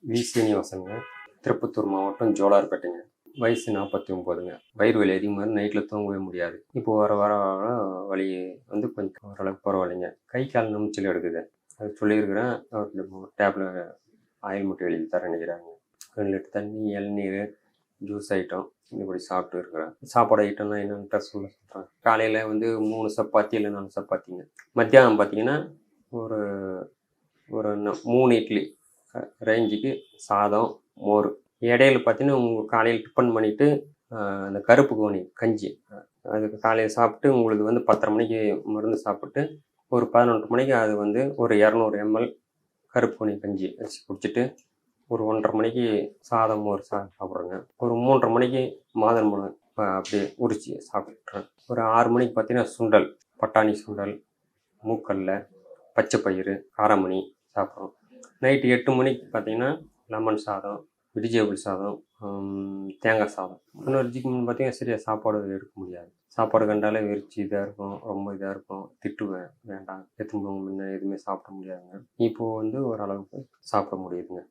We. சீனிவாசனுங்க. Tirupattur மாவட்டம் ஜோலார்பேட்டைங்க. வயசு 49ங்க. வயிறு வலி அதிகமாக நைட்டில் தூங்கவே முடியாது. இப்போ வர வர வர வலி வந்து கொஞ்சம் ஓரளவுக்கு பரவாயில்லைங்க. கை கால் நமிச்சல் எடுக்குது. அது சொல்லியிருக்கிறேன். அவர் டேப்லெட் ஆயில் மட்டும் எழுதி தர நினைக்கிறாங்க. 2 லிட்டர் தண்ணி, இளநீர், ஜூஸ் ஐட்டம் இப்படி சாப்பிட்டு இருக்கிறேன். சாப்பாடு ஐட்டம்லாம் என்னென்ட்டு சொல்கிறேன். காலையில் வந்து 3 சப்பாத்தி இல்லை 4 சப்பாத்திங்க. மத்தியானம் பார்த்தீங்கன்னா ஒரு ஒரு 3 இட்லி ரேஞ்சுக்கு சாதம், மோர். இடையில பார்த்தீங்கன்னா காலையில் டிஃபன் பண்ணிவிட்டு அந்த கருப்பு கோணி கஞ்சி அதுக்கு காலையில் சாப்பிட்டு உங்களுக்கு வந்து 10:30 மணிக்கு மருந்து சாப்பிட்டு ஒரு 11 மணிக்கு அது வந்து ஒரு 200 ml கருப்பு கோணி கஞ்சி வச்சு குடிச்சிட்டு ஒரு 1:30 மணிக்கு சாதம் மோர் சாப்பிட்றேங்க. ஒரு 3:30 மணிக்கு மாதுளம்பழம் அப்படியே உரித்து சாப்பிட்றேன். ஒரு 6 மணிக்கு பார்த்தீங்கன்னா சுண்டல், பட்டாணி சுண்டல், மூக்கல்ல, பச்சை பயிறு, காராமணி சாப்பிட்றோம். நைட்டு 8 மணிக்கு பார்த்தீங்கன்னா லெமன் சாதம், வெஜிடபிள் சாதம், தேங்காய் சாதம். இன்னொரு முன் பார்த்தீங்கன்னா சரியாக சாப்பாடு எடுக்க முடியாது. சாப்பாடு கண்டாலே வெறிச்சு இதாக இருக்கும், ரொம்ப இதாக இருக்கும். திட்டுவேன், வேண்டாம் எடுத்துன்னு போங்க, முன்ன எதுவுமே சாப்பிட முடியாதுங்க. இப்போது வந்து ஓரளவுக்கு சாப்பிட முடியுதுங்க.